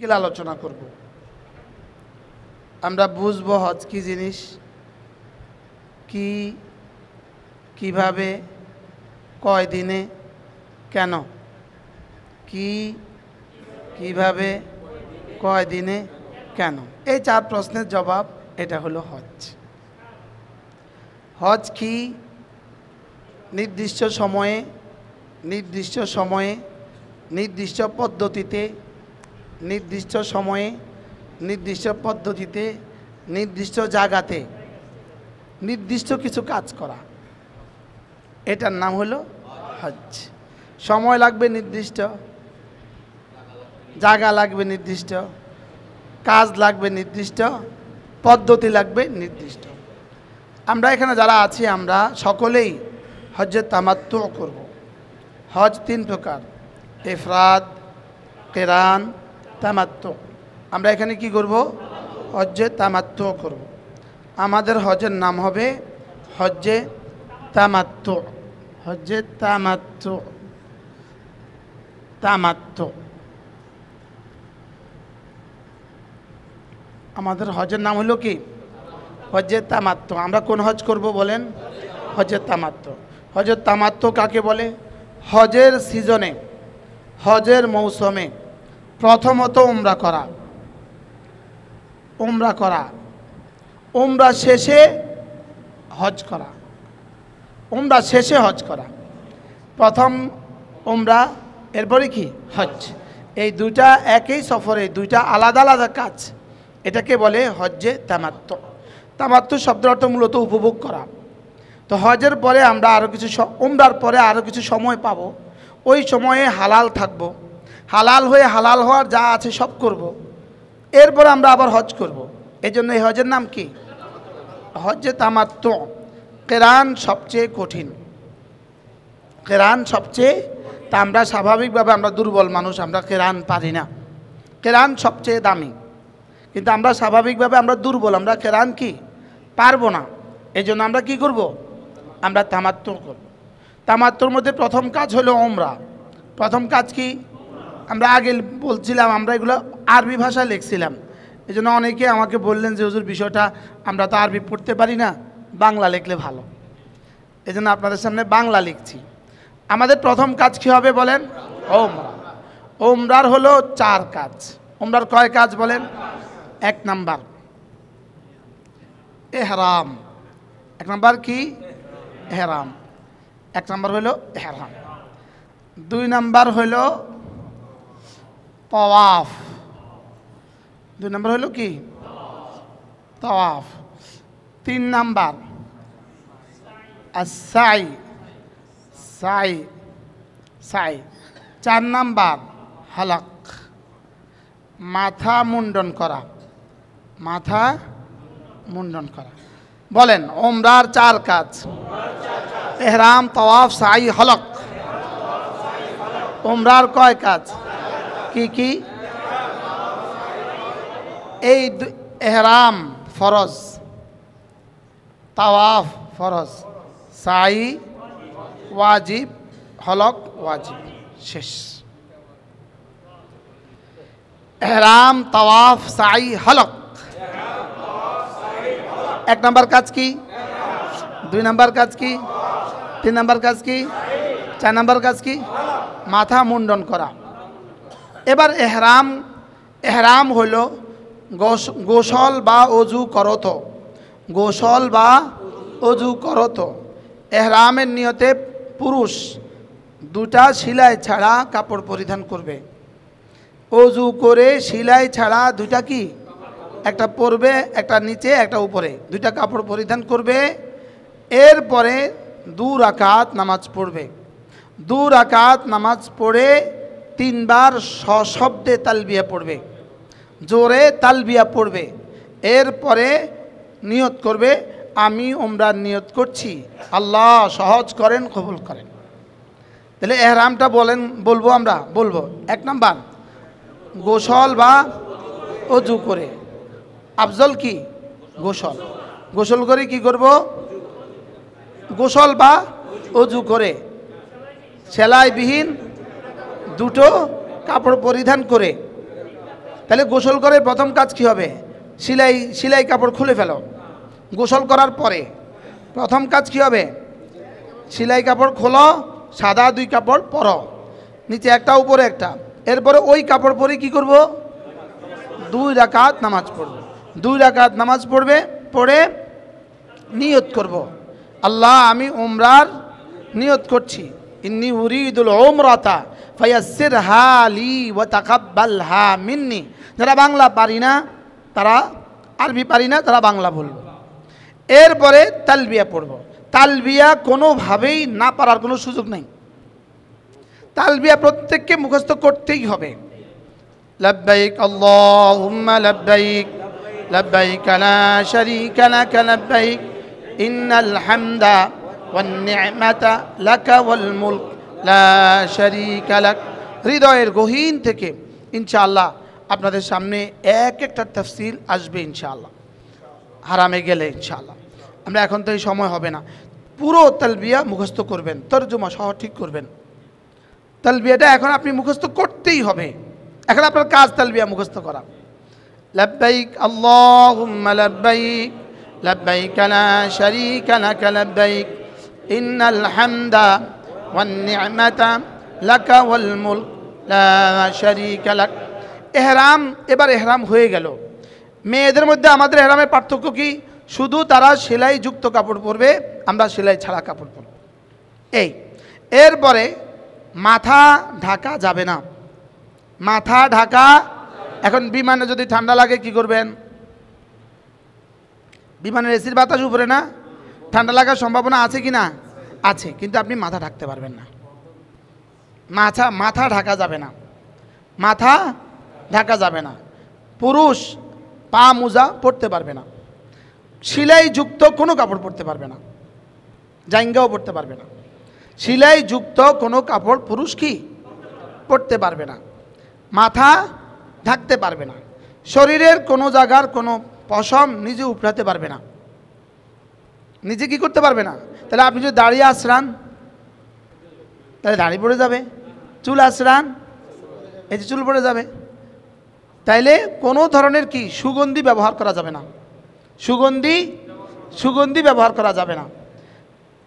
গেলে আলোচনা করব। আমরা বুঝবো হজ কি জিনিস, কিভাবে, কয় দিনে, কেন, কিভাবে, কয় দিনে, কেন, এই 4 প্রশ্নের জবাব। এটা হলো হজ। হজ কি? নির্দিষ্ট সময়ে নির্দিষ্ট পদ্ধতিতে নির্দিষ্ট জায়গাতে নির্দিষ্ট কিছু কাজ করা, এটার নাম হলো হজ। সময় লাগবে নির্দিষ্ট, জায়গা লাগবে নির্দিষ্ট, কাজ লাগবে নির্দিষ্ট, পদ্ধতি লাগবে নির্দিষ্ট। আমরা এখানে যারা আছি আমরা সকলেই হজ্জে তামাত্তু করব। হজ 3 প্রকার: ইফরাদ, কিরান, তামাত্তু। আমরা এখানে কি করব? হজ্জে তামাত্তু করব। আমাদের হজের নাম হবে হজ্জে তামাত্তু। হজ্জে তামাত্তু আমাদের হজের নাম হলো কি? হজ্জে তামাত্তু। আমরা কোন হজ করব বলেন? হজ্জে তামাত্তু। হজ্জে তামাত্তু কাকে বলে? হজের সিজনে, হজের মৌসুমে প্রথমত উমরা করা, উমরা শেষে হজ করা, প্রথম উমরা, এরপরে কি? হজ। এই দুইটা একই সফরে, দুইটা আলাদা আলাদা কাজ। এটাকে বলে হজ্জে তামাত্তু। তামাত্তু শব্দের অর্থ মূলত উপভোগ করা। তো হজের পরে আমরা উমরার পরে আরও কিছু সময় পাবো। ওই সময়ে হালাল থাকবো, হালাল হয়ে হালাল হওয়ার যা আছে সব করব। এরপরে আমরা আবার হজ করব। এই জন্য এই হজের নাম কি? হজ্জে তামাত্তু। কিরান সবচেয়ে কঠিন, তা আমরা স্বাভাবিকভাবে আমরা দুর্বল মানুষ, আমরা কিরান পারি না। কিরান সবচেয়ে দামি, কিন্তু আমরা স্বাভাবিকভাবে আমরা দুর্বল, আমরা কিরান কি পারবো না। এই জন্য আমরা কি করব? আমরা তামাত্তু করব। তামাত্তুর মধ্যে প্রথম কাজ হলো উমরা। প্রথম কাজ কি? আমরা আগে বলছিলাম, আমরা এগুলো আরবি ভাষায় লিখছিলাম। এই জন্য অনেকে আমাকে বললেন যে হুজুর বিষয়টা আমরা তো আরবি পড়তে পারি না, বাংলা লিখলে ভালো। এই জন্য আপনাদের সামনে বাংলা লিখছি। আমাদের প্রথম কাজ কী হবে বলেন? উমরা। উমরার হলো 4 কাজ। উমরার কয় কাজ বলেন? 1 নাম্বার এহরাম। 1 নাম্বার কি? এহরাম। 1 নাম্বার হলো এহরাম। 2 নাম্বার হলো তাওয়াফ। 2 নাম্বার হলো কি? তাওয়াফ। 3 নাম্বার সাই। 4 নাম্বার হালাক, মাথা মুন্ডন করা। বলেন উমরার 4 কাজ: এহরাম, তাওয়াফ, সাই, হলক। উমরার কয় কাজ? কি? এই এহরাম ফরজ, তাওয়াফ ফরজ, সাই ওয়াজিব, হলক ওয়াজিব। শেষ। এহরাম, তাওয়াফ, সাই, হলক। 1 নাম্বার কাজ কি? 2 নাম্বার কাজ কি? 3 নাম্বার কাজ কি? 4 নাম্বার কাজ কি? মাথা মুন্ডন করা। এবার এহরাম হলো গোসল বা অজু করত। এহরামের নিয়তে পুরুষ 2টা সেলাই ছাড়া কাপড় পরিধান করবে। অজু করে সেলাই ছাড়া 2টা কি? একটা পরবে, একটা নিচে, একটা উপরে, 2টা কাপড় পরিধান করবে। এরপরে 2 রাকাত নামাজ পড়বে। 2 রাকাত নামাজ পড়ে 3 বার সশব্দে তালবিয়া পড়বে, জোরে তালবিয়া পড়বে। এরপরে নিয়ত করবে, আমি উমরার নিয়ত করছি, আল্লাহ সহজ করেন, কবুল করেন। তাহলে এহরামটা বলবো আমরা 1 নাম্বার গোসল বা অজু করে। আফজল কি? গোসল করে কি করব? গোসল বা অজু করে সেলাইবিহীন 2টো কাপড় পরিধান করে তাহলে গোসল করে প্রথম কাজ কি হবে? সেলাই কাপড় খুলে ফেলো। গোসল করার পরে প্রথম কাজ কি হবে? সেলাই কাপড় খোলো, সাদা 2 কাপড় পরো, নিচে একটা উপরে একটা। এরপরে ওই কাপড় পরে কি করব? 2 রাকাত নামাজ পড়ব। 2 রাকাত নামাজ পড়বে, পড়ে নিয়ত করব, আল্লাহ আমি উমরার নিয়ত করছি, ইন্নী উরিদুল উমরাতা ফায়াসসিরহা লি ওয়া তাকাব্বালহা মিন্নি। যারা বাংলা পারি না, তারা আরবি পারি না, তারা বাংলা বলব। এরপরে তালবিয়া পড়ব। তালবিয়া কোনোভাবেই না পারার কোনো সুযোগ নেই। তালবিয়া প্রত্যেককে মুখস্থ করতেই হবে। লব্বাইক আল্লাহুম্মা লব্বাইক, লব্বাইক লা শারীকা লাক লব্বাইক, ইন্নাল হামদা ওয়ান নি'মাতা লাকা ওয়াল মুলক লা শারীকা লাক। হৃদয়ের গহীন থেকে ইনশাআল্লাহ আপনাদের সামনে এক একটা তাফসীর আসবে ইনশাআল্লাহ, হারামে গেলে ইনশাআল্লাহ। আমরা এখন তো এই সময় হবে না, পুরো তালবিয়া মুখস্থ করবেন, তরজমা সহ ঠিক করবেন। তালবিয়াটা এখন আপনি মুখস্থ করতেই হবে। এখন আপনার কাজ তালবিয়া মুখস্থ করা। লব্বাইক আল্লাহুম্মা লব্বাইক, লব্বাইক লা শারীকা লাক লব্বাইক, ইন্নাল হামদা ওয়ান নি'মাতা লাকা ওয়াল মুলক লা শারীকা লাক। এহরাম, এবার এহরাম হয়ে গেল। মেয়েদের মধ্যে আমাদের এহরামের পার্থক্য কি? শুধু তারা সেলাই যুক্ত কাপড় পরবে, আমরা সেলাই ছাড়া কাপড় পরব। এই এরপরে মাথা ঢাকা যাবে না। মাথা ঢাকা, এখন বিমানে যদি ঠান্ডা লাগে কি করবেন? বিমানের এসির বাতাস উপরে না, ঠান্ডা লাগার সম্ভাবনা আছে কি না? আছে, কিন্তু আপনি মাথা ঢাকতে পারবেন না। মাথা ঢাকা যাবে না, মাথা ঢাকা যাবে না। পুরুষ পা মোজা পরতে পারবে না, সেলাই যুক্ত কোনো কাপড় পরতে পারবে না, জাইঙ্গাও পরতে পারবে না। সেলাই যুক্ত কোনো কাপড় পুরুষ কি পরতে পারবে না, মাথা ঢাকতে পারবে না, শরীরের কোনো জায়গার কোনো পশম নিজে উপড়াতে পারবে না, নিজে কি করতে পারবে না। তাহলে আপনি যদি দাড়ি আঁচড়ান তাহলে দাড়ি পড়ে যাবে, চুল আঁচড়ান এই যে চুল পড়ে যাবে। তাইলে কোনো ধরনের কি সুগন্ধি ব্যবহার করা যাবে না, সুগন্ধি ব্যবহার করা যাবে না।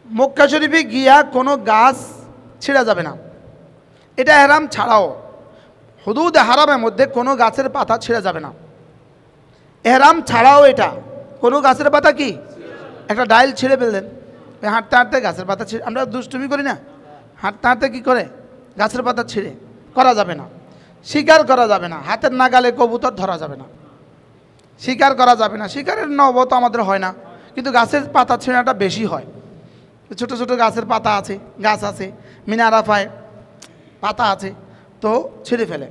মক্কা শরীফে গিয়া কোনো গাছ ছিঁড়া যাবে না, এটা এহরাম ছাড়াও। হুদুদ হারামের মধ্যে কোনো গাছের পাতা ছিঁড়া যাবে না, এহরাম ছাড়াও। এটা কোনো গাছের পাতা কি একটা ডাইল ছিঁড়ে ফেললেন, হাঁটতে হাঁটতে গাছের পাতা ছিঁড়ে, আমরা দুষ্টুমি করি না, হাঁটতে হাঁটতে কী করে গাছের পাতা ছিঁড়ে, করা যাবে না। শিকার করা যাবে না, হাতের নাগালে কবুতর ধরা যাবে না, শিকার করা যাবে না। শিকারের নবত আমাদের হয় না, কিন্তু গাছের পাতা ছিঁড়াটা বেশি হয়। ছোট ছোট গাছের পাতা আছে, গাছ আছে, মিনারাফায় পাতা আছে, তো ছিঁড়ে ফেলে।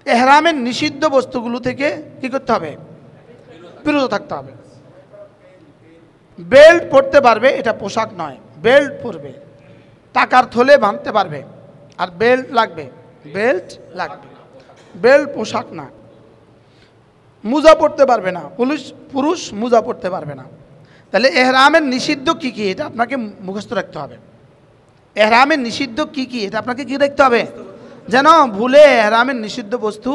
এহরামের নিষিদ্ধ বস্তুগুলো থেকে কি করতে হবে? বিরত থাকতে হবে। বেল্ট পরতে পারবে, এটা পোশাক নয়, বেল্ট পরবে, টাকার থলে বাঁধতে পারবে, আর বেল্ট লাগবে, বেল্ট পোশাক না। মোজা পরতে পারবে না, পুরুষ মোজা পরতে পারবে না। তাহলে এহরামের নিষিদ্ধ কি কি এটা আপনাকে মুখস্থ রাখতে হবে। এহরামের নিষিদ্ধ কি কি এটা আপনাকে কি রাখতে হবে, যেন ভুলে এহরামের নিষিদ্ধ বস্তু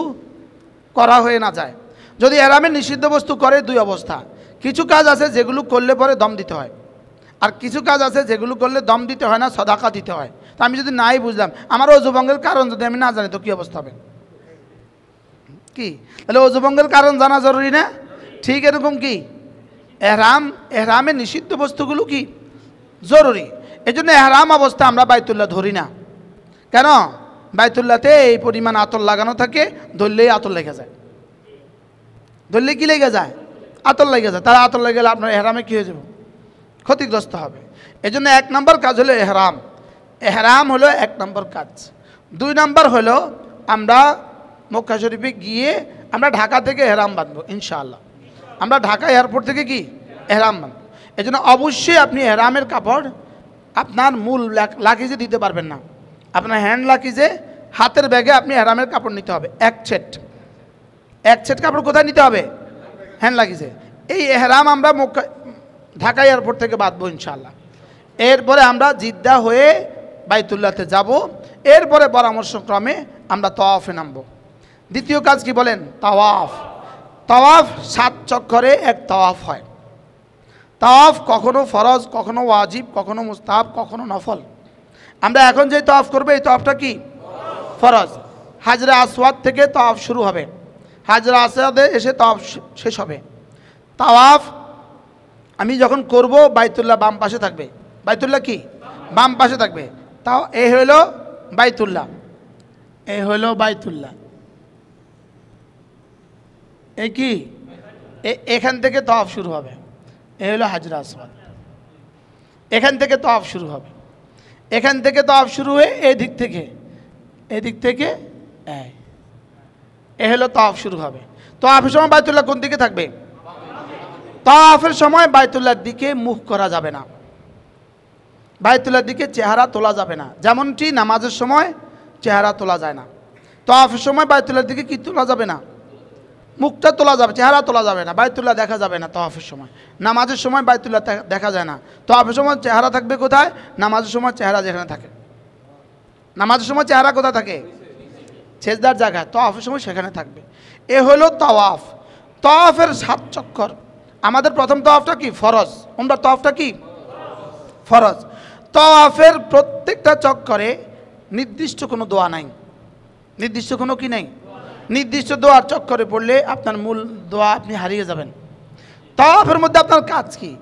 করা হয়ে না যায়। যদি এহরামের নিষিদ্ধ বস্তু করে, 2 অবস্থা। কিছু কাজ আছে যেগুলো করলে পরে দম দিতে হয়, আর কিছু কাজ আছে যেগুলো করলে দম দিতে হয় না, সদাকা দিতে হয়। তা আমি যদি নাই বুঝলাম, আমার অজুভঙ্গের কারণ যদি আমি না জানি, তো কী অবস্থা হবে? কি তাহলে অজুভঙ্গের কারণ জানা জরুরি না? ঠিক এরকম কি এহরামের নিষিদ্ধ বস্তুগুলো কি জরুরি। এই জন্য এহরাম অবস্থা আমরা বাইতুল্লাহ ধরি না। কেন? বাইতুল্লাহতে এই পরিমাণ আতর লাগানো থাকে, ধরলেই আতর লেগে যায়, ধরলে কি লেগে যায়? আতর লেগে যায়। তারা আতর লেগে গেলে আপনার এহরামে কী হয়ে যাবে? ক্ষতিগ্রস্ত হবে। এই জন্য 1 নম্বর কাজ হলো এহরাম। এহরাম হলো 1 নম্বর কাজ। 2 নম্বর হলো আমরা মক্কা শরীফে গিয়ে আমরা ঢাকা থেকে এহরাম বাঁধবো ইনশাআল্লাহ। আমরা ঢাকা এয়ারপোর্ট থেকে কি এহরাম বাঁধবো। এই জন্য অবশ্যই আপনি এহরামের কাপড় আপনার মূল লাকিজে দিতে পারবেন না, আপনার হ্যান্ড লাকিজে, হাতের ব্যাগে আপনি এহরামের কাপড় নিতে হবে। 1 সেট কাপড় কোথায় নিতে হবে? হ্যান্ড লাকিজে। এই এহরাম আমরা ঢাকা এয়ারপোর্ট থেকে বাঁধবো ইনশাআল্লাহ। এরপরে আমরা জিদ্দা হয়ে বাইতুল্লাহতে যাব। এরপরে পরামর্শক্রমে আমরা তওয়াফে নামবো। দ্বিতীয় কাজ কি বলেন? তাওয়াফ। তাওয়াফ 7 চক্করে এক তাওয়াফ হয়। তাওয়াফ কখনো ফরজ, কখনো ওয়াজিব, কখনো মুস্তাহাব, কখনো নফল। আমরা এখন যে তাওয়াফ করবো এই তাওয়াফটা কি? ফরজ। হাজরে আসওয়াদ থেকে তাওয়াফ শুরু হবে, হাজরে আসওয়াদে এসে তাওয়াফ শেষ হবে। তাওয়াফ আমি যখন করব বাইতুল্লাহ বাম পাশে থাকবে। বাইতুল্লাহ কি? বাম পাশে থাকবে। তাও এই হইল বাইতুল্লাহ, এই হইল বাইতুল্লাহ, এই কি এখান থেকে তাওয়াফ শুরু হবে। এই হলো হাজরে আসওয়াদ, এখান থেকে তাওয়াফ শুরু হবে। এখান থেকে তাওয়াফ শুরু হয়ে এদিক থেকে, এদিক থেকে এই হলো তাওয়াফ শুরু হবে। তাওয়াফের সময় বাইতুল্লাহ কোন দিকে থাকবে? তাওয়াফের সময় বাইতুল্লাহর দিকে মুখ করা যাবে না, বাইতুল্লাহর দিকে চেহারা তোলা যাবে না। যেমনটি নামাজের সময় চেহারা তোলা যায় না, তাওয়াফের সময় বাইতুল্লাহর দিকে কি তোলা যাবে না? মুখটা তোলা যাবে, চেহারা তোলা যাবে না, বাইতুল্লাহ দেখা যাবে না তাওয়াফের সময়। নামাজের সময় বাইতুল্লাহ দেখা যায় না, তাওয়াফের সময় চেহারা থাকবে কোথায়? নামাজের সময় চেহারা যেখানে থাকে। নামাজের সময় চেহারা কোথায় থাকে? সেজদার জায়গায়। তাওয়াফের সময় সেখানে থাকবে। এ হলো তাওয়াফ। তাওয়াফের 7 চক্কর। আমাদের প্রথম তাওয়াফটা কি? ফরজ। আমরা তাওয়াফটা কি? ফরজ। তাওয়াফের প্রত্যেকটা চক্করে নির্দিষ্ট কোনো দোয়া নাই, নির্দিষ্ট কোনো কি নাই? নির্দিষ্ট দোয়ার চক্করে পড়লে আপনার মূল দোয়া আপনি হারিয়ে যাবেন। তাওয়াফের মধ্যে আপনার কাজ কি?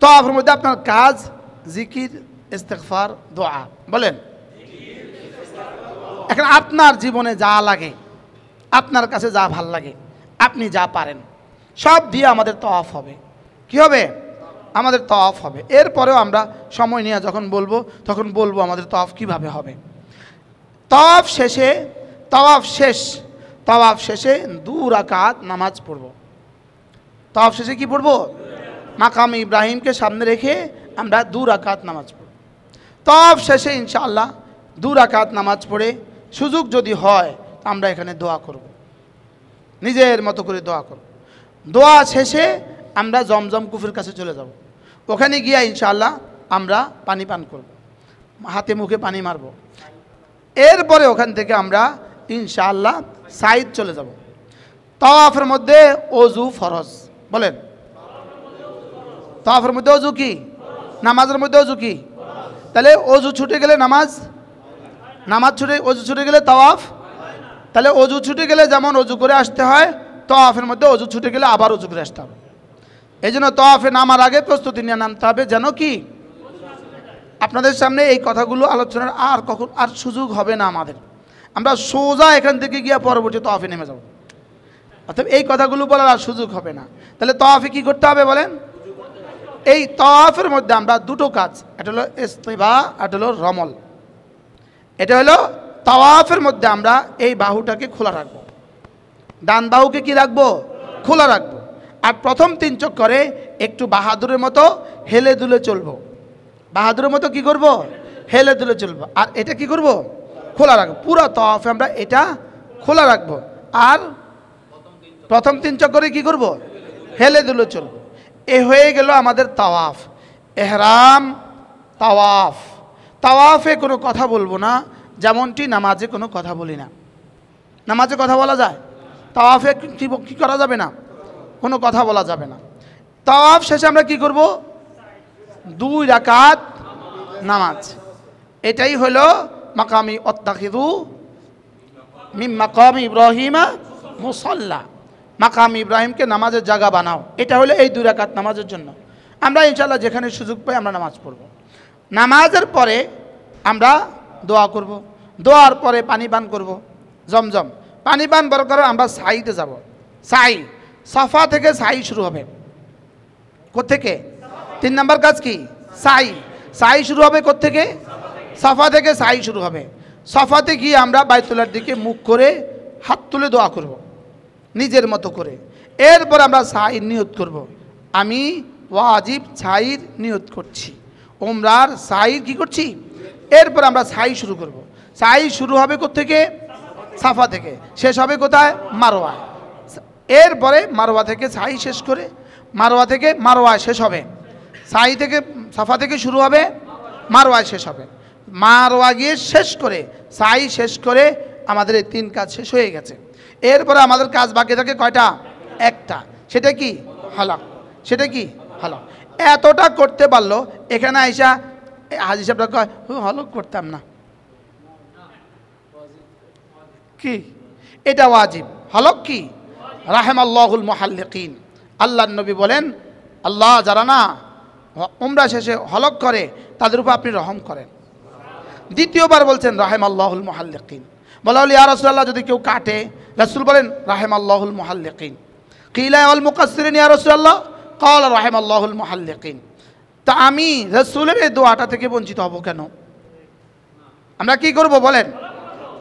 তাওয়াফের মধ্যে আপনার কাজ জিকির, ইস্তিগফার, দোয়া। বলেন এখন আপনার জীবনে যা লাগে, আপনার কাছে যা ভাল লাগে, আপনি যা পারেন সব দিয়ে আমাদের তাওয়াফ হবে। কি হবে? আমাদের তাওয়াফ হবে। এরপরেও আমরা সময় নিয়ে যখন বলবো তখন বলবো আমাদের তাওয়াফ কিভাবে হবে। তাওয়াফ শেষে, তাওয়াফ শেষ, তাওয়াফ শেষে 2 রাকাত নামাজ পড়ব। তাওয়াফ শেষে কি পড়ব? মাকাম ইব্রাহিমকে সামনে রেখে আমরা 2 রাকাত নামাজ পড়ব। তাওয়াফ শেষে ইনশাআল্লাহ 2 রাকাত নামাজ পড়ে সুযোগ যদি হয় আমরা এখানে দোয়া করব, নিজের মতো করে দোয়া করব। দোয়া শেষে আমরা জমজম কুফের কাছে চলে যাব। ওখানে গিয়া ইনশাআল্লাহ আমরা পানি পান করব, হাতে মুখে পানি মারব। এরপরে ওখান থেকে আমরা ইনশাআল্লাহ সাইদ চলে যাব। তাওয়াফের মধ্যে ওযু ফরজ। বলেন তাওয়াফের মধ্যে ওযু কি? নামাজের মধ্যে ওযু কি? তাহলে ওযু ছুটে গেলে নামাজ, নামাজ ছুটে, ওযু ছুটে গেলে তাওয়াফ। তাহলে ওযু ছুটে গেলে যেমন ওযু করে আসতে হয়, তাওয়াফের মধ্যে ওযু ছুটে গেলে আবার ওযু করে আসতে হবে। এই জন্য তাওয়াফে নামার আগে প্রস্তুতি নিয়ে নামতে হবে, যেন কি আপনাদের সামনে এই কথাগুলো আলোচনার আর কখন আর সুযোগ হবে না আমাদের। আমরা সোজা এখান থেকে গিয়ে পরবর্তী তাওয়াফে নেমে যাব, অর্থাৎ এই কথাগুলো বলার আর সুযোগ হবে না। তাহলে তাওয়াফে কি করতে হবে বলেন? এই তাওয়াফের মধ্যে আমরা 2টো কাজ, এটা হলো ইস্তিবা, এটা হলো রমল। এটা হলো তাওয়াফের মধ্যে আমরা এই বাহুটাকে খোলা রাখবো, ডান বাহুকে কি রাখবো? খোলা রাখবো। আর প্রথম 3 চক্করে একটু বাহাদুরের মতো হেলে দুলে চলবো। বাহাদুরের মতো কি করব? হেলে দুলে চলবো। আর এটা কি করব? খোলা রাখবো। পুরো তাওয়াফে আমরা এটা খোলা রাখবো। আর প্রথম 3 চক্করে কি করব? হেলে দুলে চলবো। এ হয়ে গেল আমাদের তাওয়াফ। এহরাম, তাওয়াফ। তাওয়াফে কোনো কথা বলবো না, যেমনটি নামাজে কোনো কথা বলি না। নামাজে কথা বলা যায়, তাওয়াফে কি করা যাবে না? কোনো কথা বলা যাবে না। তাওয়াফ শেষে আমরা কি করব? 2 রাকাত নামাজ। এটাই হলো মাকামি অত্তাখিযু মিন মাকামি ইব্রাহিমা মুসাল্লা। মাকাম ইব্রাহিমকে নামাজের জায়গা বানাও। এটা হলো এই 2 রাকাত নামাজের জন্য। আমরা ইনশাআল্লাহ যেখানে সুযোগ পাই আমরা নামাজ পড়ব। নামাজের পরে আমরা দোয়া করব, দোয়ার পরে পানি পান করব, জমজম। পানি পান বড় করে আমরা সাইতে যাব। সাই, সাফা থেকে সাই শুরু হবে। কোত্থেকে? 3 নম্বর কাজ কি? সাই। সাই শুরু হবে কোত্থেকে? সাফা থেকে সাই শুরু হবে। সাফাতে গিয়ে আমরা বাইতুল্লাহর দিকে মুখ করে হাত তুলে দোয়া করব নিজের মতো করে। এরপর আমরা সাইর নিয়ত করব। আমি ওয়াজিব সাইর নিয়ত করছি, উমরার সাইর কি করছি। এরপর আমরা সাই শুরু করব। সাই শুরু হবে কোত্থেকে? সাফা থেকে। শেষ হবে কোথায়? মারওয়া। এরপরে মারওয়া থেকে সাই শেষ করে, মারওয়া থেকে মারওয়া শেষ হবে। সাই থেকে, সাফা থেকে শুরু হবে, মারওয়ায় শেষ হবে। মারওয়া গিয়ে শেষ করে, সাই শেষ করে আমাদের এই 3 কাজ শেষ হয়ে গেছে। এরপরে আমাদের কাজ বাকি থাকে কয়টা? একটা। সেটা কি? হলক। সেটা কি? হলক। এতটা করতে পারলো, এখানে আইসা হাজি সাহেবরা কয় হলক করতাম না, কি এটা ওয়াজিব। হলক কি? রাহেমাল্লাহুল মুহাল্লিকিন। আল্লাহর নবী বলেন, আল্লাহ যারা না উমরা শেষে হলক করে তাদের উপর আপনি রহম করেন। দ্বিতীয়বার বলছেন রাহেমাল্লাহুল মুহাল্লিকিন। বলা হলো ইয়া রাসূলুল্লাহ যদি কেউ কাটে, রাসূল বলেন রাহেমাল্লাহুল মুহাল্লিকিন। কিলা ওয়াল মুকাসসিরিন ইয়া রাসূলুল্লাহ, ক্বালা রাহেমাল্লাহুল মুহাল্লিকিন। তা আমি রাসূলের এই দোয়াটা থেকে বঞ্চিত হব কেন? আমরা কি করব বলেন?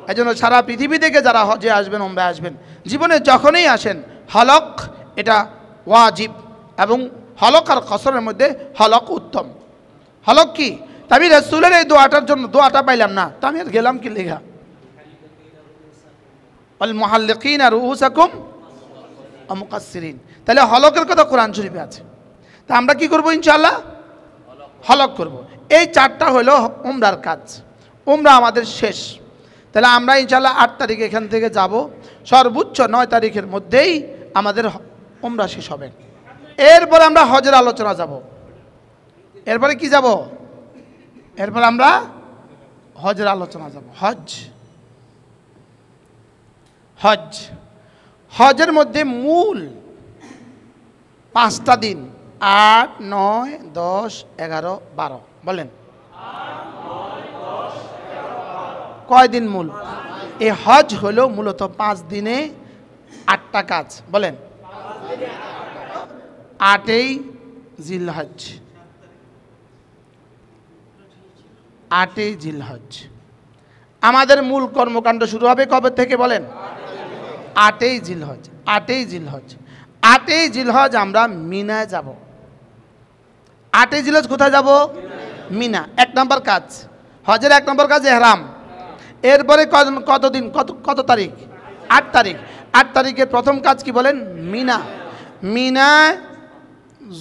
এই জন্য সারা পৃথিবী থেকে যারা হজে আসবেন, উমরা আসবেন, জীবনে যখনই আসেন হলক এটা ওয়াজিব। এবং হলক আর কসরের মধ্যে হলক উত্তম। হলক কি? তা আমি রাসূলের এই দোয়াটার জন্য দোয়াটা পাইলাম না, তা আমি আর গেলাম কি লেখা? আল মুহাল্লিকিনা রুউসাকুম ওয়া মুকাসসিরিন। তাহলে হলকের কথা কোরআন শরীফে আছে। তা আমরা কি করব? ইনশাআল্লাহ হলক করব। এই চারটা হলো উমরার কাজ। উমরা আমাদের শেষ। তাহলে আমরা ইনশাআল্লাহ 8 তারিখ এখান থেকে যাব, সর্বোচ্চ 9 তারিখের মধ্যেই আমাদের উমরা শেষ হবে। এরপরে আমরা হজের আলোচনা যাব। এরপরে কি যাব? এরপর আমরা হজের আলোচনা যাব। হজ হজ হজের মধ্যে মূল 5টা দিন 8, 9, 10, 11, 12 বলেন কয় দিন মূল? এই হজ হলো মূলত 5 দিনে 8টা কাজ। বলেন 8ই জিলহজ। 8ই জিলহজ আমাদের মূল কর্মকাণ্ড শুরু হবে কবে থেকে বলেন? 8ই জিলহজ। 8ই জিলহজ 8ই জিলহজ আমরা মিনায় যাব। 8ই জিলহজ কোথায় যাব? মিনা। 1 নম্বর কাজ হজের 1 নম্বর কাজ ইহরাম। এরপরে কতদিন কত তারিখ? 8 তারিখ। 8 তারিখের প্রথম কাজ কি বলেন? মিনা। মিনায়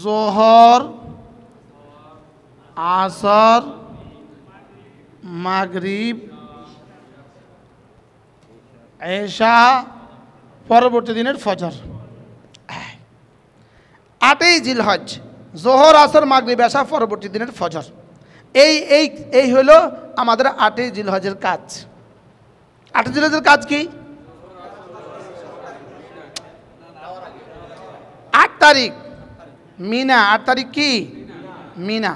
যোহর, আসর, মাগরিব, এশা, পরবর্তী দিনের ফজর। 8ই জিলহজ যোহর, আসর, মাগরিব, এশা, পরবর্তী দিনের ফজর। এই হলো আমাদের 8ই জিলহজের কাজ। 8ই জিলহজের কাজ কি? 8 তারিখ মিনা। 8 তারিখ কি? মিনা।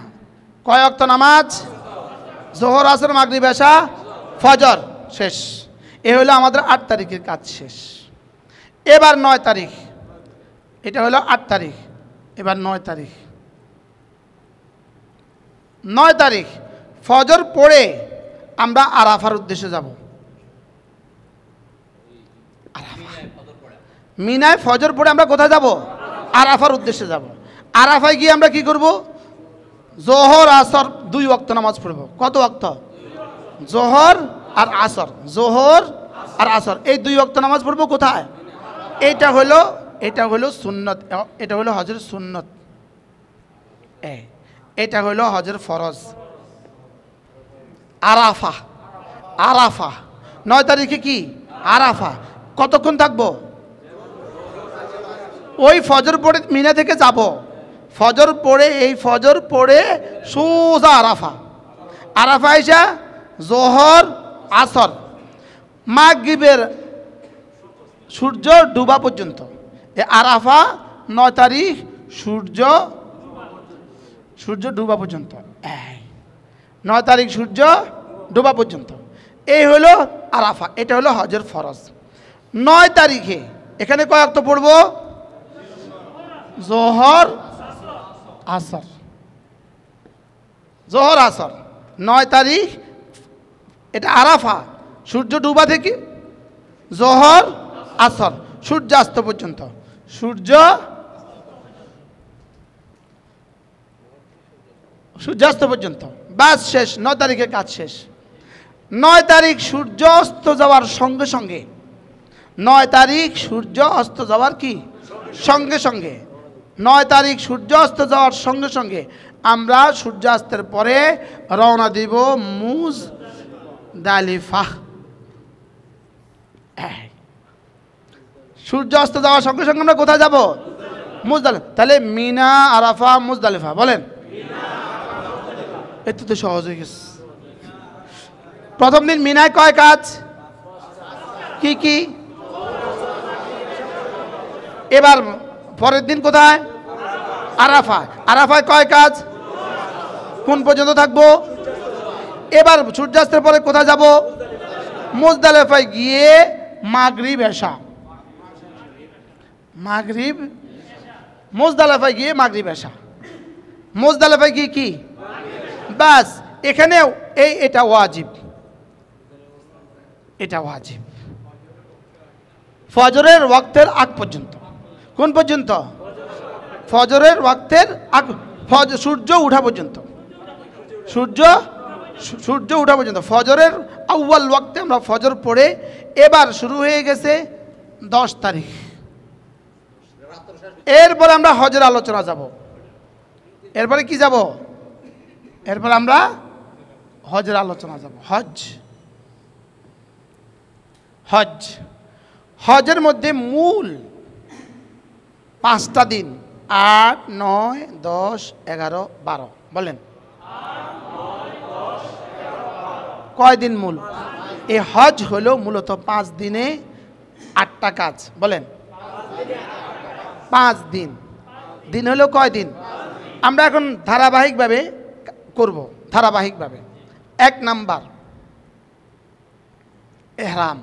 কয় ওয়াক্ত নামাজ? যোহর, আসর, মাগরিব, এশা, ফজর শেষ। এ হলো আমাদের 8 তারিখের কাজ শেষ। এবার 9 তারিখ। এটা হলো 8 তারিখ। এবার 9 তারিখ। 9 তারিখ ফজর পড়ে আমরা আরাফার উদ্দেশ্যে যাব। মিনায় ফজর পড়ে আমরা কোথায় যাব? আরাফার উদ্দেশ্যে যাব। আরাফায় গিয়ে আমরা কি করব? যোহর, আসর 2 ওয়াক্ত নামাজ পড়ব। কত ওয়াক্ত? যোহর আর আসর। যোহর আর আসর এই 2 ওয়াক্ত নামাজ পড়ব কোথায়? এটা হলো সুন্নত। এটা হলো হজের সুন্নত। এটা হলো হজের ফরজ। আরাফা। আরাফা 9 তারিখে কি? আরাফা। কতক্ষণ থাকবো? ওই ফজর পড়ে মিনা থেকে যাব। ফজর পড়ে সোজা আরাফা। আরাফা আইসা যোহর, আসর, মাগরিবের সূর্য ডুবা পর্যন্ত। আরাফা 9 তারিখ সূর্য ডুবা পর্যন্ত। 9 তারিখ সূর্য ডুবা পর্যন্ত। এই হলো আরাফা। এটা হলো হজের ফরজ। 9 তারিখে এখানে কয় ওয়াক্ত পড়ব? যোহর, আসর। যোহর, আসর 9 তারিখ। এটা আরাফা সূর্য ডুবা থেকে যোহর, আসর সূর্যাস্ত পর্যন্ত। সূর্যাস্ত পর্যন্ত বাস শেষ। 9 তারিখের কাজ শেষ। 9 তারিখ সূর্য অস্ত যাওয়ার সঙ্গে সঙ্গে 9 তারিখ সূর্য অস্ত যাওয়ার কি সঙ্গে সঙ্গে 9 তারিখ সূর্য অস্ত যাওয়ার সঙ্গে সঙ্গে আমরা সূর্যাস্তের পরে রওনা দিব মুজদালিফা। সূর্য অস্ত যাওয়ার সঙ্গে সঙ্গে আমরা কোথায় যাব? মুজদালিফা। তাহলে মিনা, আরাফা, মুজদালিফা বলেন। এত তো সহজ হয়ে গেছে। প্রথম দিন মিনায় কয় কাজ? কি কি? এবার পরের দিন কোথায়? আরাফায়। আরাফায় কয় কাজ? কোন পর্যন্ত থাকবো? এবার সূর্যাস্তের পরে কোথায় যাব? মুজদালিফায় গিয়ে মাগরিব এশা। মাগরিব, মুজদালিফায় গিয়ে মাগরিব এশা। মুজদালিফায় গিয়ে কি? বাস। এখানেও এটা ওয়াজিব, এটা ওয়াজিব ফজরের ওয়াক্তের আগ পর্যন্ত। কোন পর্যন্ত? ফজরের ওয়াক্তের আগ, সূর্য ওঠা পর্যন্ত। সূর্য ওঠা পর্যন্ত ফজরের আউয়াল ওয়াক্তে আমরা ফজর পড়ে এবার শুরু হয়ে গেছে 10 তারিখ। এরপরে আমরা হজের আলোচনা যাব। এরপরে কি যাব? এরপর আমরা হজের আলোচনা যাব। হজ, হজ, হজের মধ্যে মূল 5টা দিন 8, 9, 10, 11, 12 বলেন। কয় দিন মূল? এই হজ হলো মূলত 5 দিনে 8টা কাজ বলেন। 5 দিন। দিন হলো কয় দিন? আমরা এখন ধারাবাহিকভাবে করব, ধারাবাহিকভাবে। 1 নাম্বার এহরাম।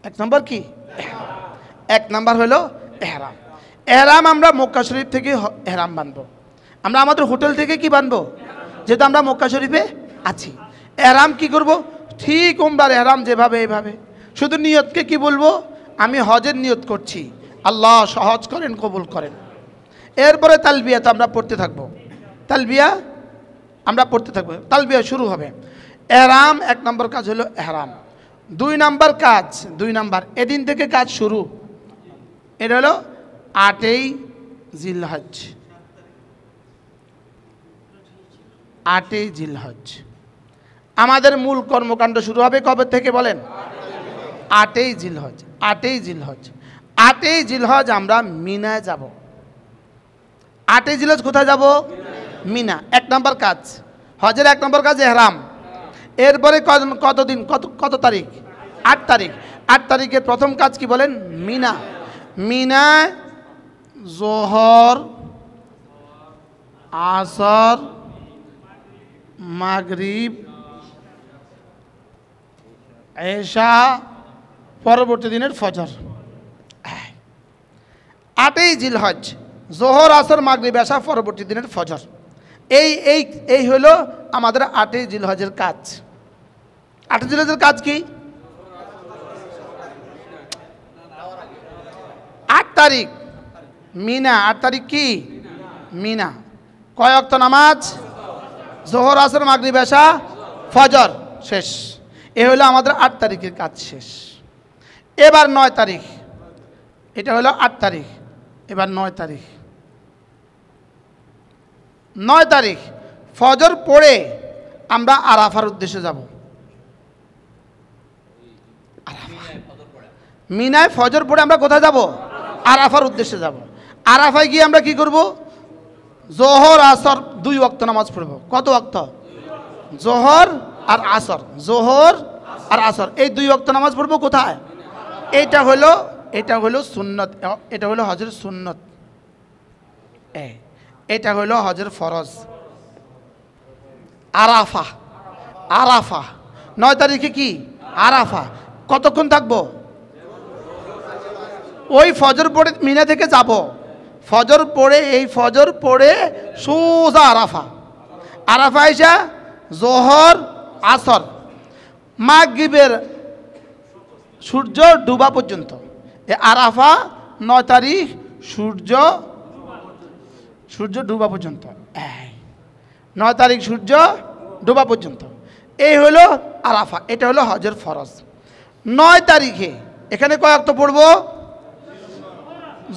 1 নম্বর কি? 1 নাম্বার হলো এহরাম। এহরাম আমরা মক্কা শরীফ থেকে এহরাম বাঁধবো। আমরা আমাদের হোটেল থেকে কি বাঁধবো? যেহেতু আমরা মক্কা শরীফে আছি। এহরাম কি করব? ঠিক উমরার এহরাম যেভাবে এইভাবে। শুধু নিয়তকে কি বলবো? আমি হজের নিয়ত করছি, আল্লাহ সহজ করেন, কবুল করেন। এরপরে তালবিয়া তো আমরা পড়তে থাকবো। তালবিয়া আমরা পড়তে থাকবো। তালবিয়া শুরু হবে। এহরাম 1 নম্বর কাজ হলো এহরাম। 2 নম্বর কাজ, 2 নম্বর এদিন থেকে কাজ শুরু। এটা হলো 8ই জিলহজ। 8ই জিলহজ আমাদের মূল কর্মকাণ্ড শুরু হবে কবে থেকে বলেন? 8ই জিলহজ। 8ই জিলহজ। 8ই জিলহজ আমরা মিনায় যাব। 8ই জিলহজ কোথায় যাব? মিনা। 1 নম্বর কাজ হজের 1 নম্বর কাজ এহরাম। এরপরে কতদিন, কত তারিখ? 8 তারিখ। 8 তারিখের প্রথম কাজ কি বলেন? মিনা। মিনায় জোহর, আসর, মাগরিব, এশা, পরবর্তী দিনের ফজর। 8ই জিলহজ জোহর, আসর, মাগরিব, এশা, পরবর্তী দিনের ফজর। এই হলো আমাদের 8ই জিলহজের কাজ। 8ই জিলহজের কাজ কি? 8 তারিখ মিনা। 8 তারিখ কি? মিনা। কয় ওয়াক্ত নামাজ? জোহর, আসর, মাগরিব, এশা, ফজর। শেষ। এ হলো আমাদের 8 তারিখের কাজ শেষ। এবার 9 তারিখ। এটা হলো 8 তারিখ। এবার 9 তারিখ। 9 তারিখ ফজর পড়ে আমরা আরাফার উদ্দেশ্যে যাব। মিনায় ফজর পড়ে আমরা কোথায় যাব? আরাফার উদ্দেশ্যে যাব। আরাফায় গিয়ে আমরা কি করব? জোহর, আসর 2 ওয়াক্ত নামাজ পড়ব। কত ওয়াক্ত? জোহর আর আসর। জোহর আর আসর এই 2 ওয়াক্ত নামাজ পড়ব কোথায়? এটা হলো সুন্নত। এটা হলো হজের সুন্নত। এটা হলো হজের ফরজ। আরাফা। আরাফা 9 তারিখে কি? আরাফা। কতক্ষণ থাকবো? ওই ফজর পড়ে মিনা থেকে যাব। ফজর পড়ে ফজর পড়ে সোজা আরাফা। আরাফা আইসা জোহর, আসর, মাগরিবের সূর্য ডুবা পর্যন্ত। আরাফা 9 তারিখ সূর্য ডুবা পর্যন্ত। 9 তারিখ সূর্য ডুবা পর্যন্ত। এই হলো আরাফা। এটা হলো হজের ফরজ। 9 তারিখে এখানে কয় ওয়াক্ত পড়ব?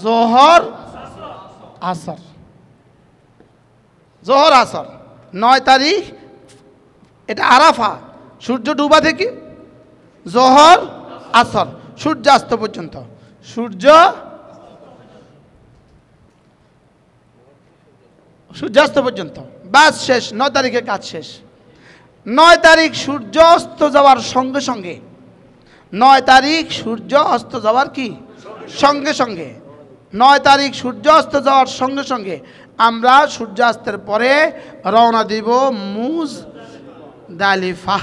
জোহর, আসর। জোহর, আসর 9 তারিখ। এটা আরাফা। সূর্য ডুবা থেকে জোহর, আসর সূর্যাস্ত পর্যন্ত। সূর্যাস্ত পর্যন্ত বাস শেষ। 9 তারিখে কাজ শেষ। 9 তারিখ সূর্য অস্ত যাওয়ার সঙ্গে সঙ্গে, 9 তারিখ সূর্য অস্ত যাওয়ার কি সঙ্গে সঙ্গে, 9 তারিখ সূর্য অস্ত যাওয়ার সঙ্গে সঙ্গে আমরা সূর্যাস্তের পরে রওনা দিব মুজদালিফা।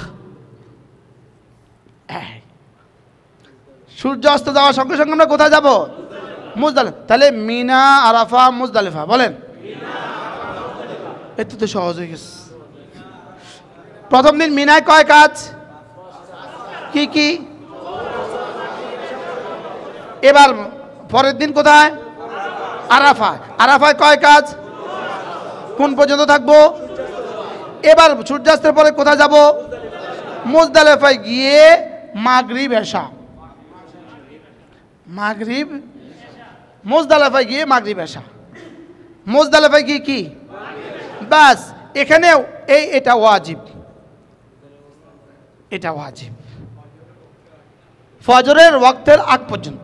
সূর্য অস্ত যাওয়ার সঙ্গে সঙ্গে আমরা কোথায় যাব? মুজদালিফা। তাহলে মিনা, আরাফা, মুজদালিফা বলেন। এত তো সহজ হয়ে গেছে। প্রথম দিন মিনায় কয় কাজ? কি কি? এবার পরের দিন কোথায়? আরাফা। আরাফায় কয় কাজ? কোন পর্যন্ত থাকবো? এবার সূর্যাস্তের পরে কোথায় যাব? মুজদালিফায় গিয়ে মাগরিব এশা। মাগরিব, মুজদালিফায় গিয়ে মাগরিব এশা। মুজদালিফায় গিয়ে কি? বাস। এখানেও এটা ওয়াজিব, এটা ওয়াজিব ফজরের ওয়াক্তের আগ পর্যন্ত।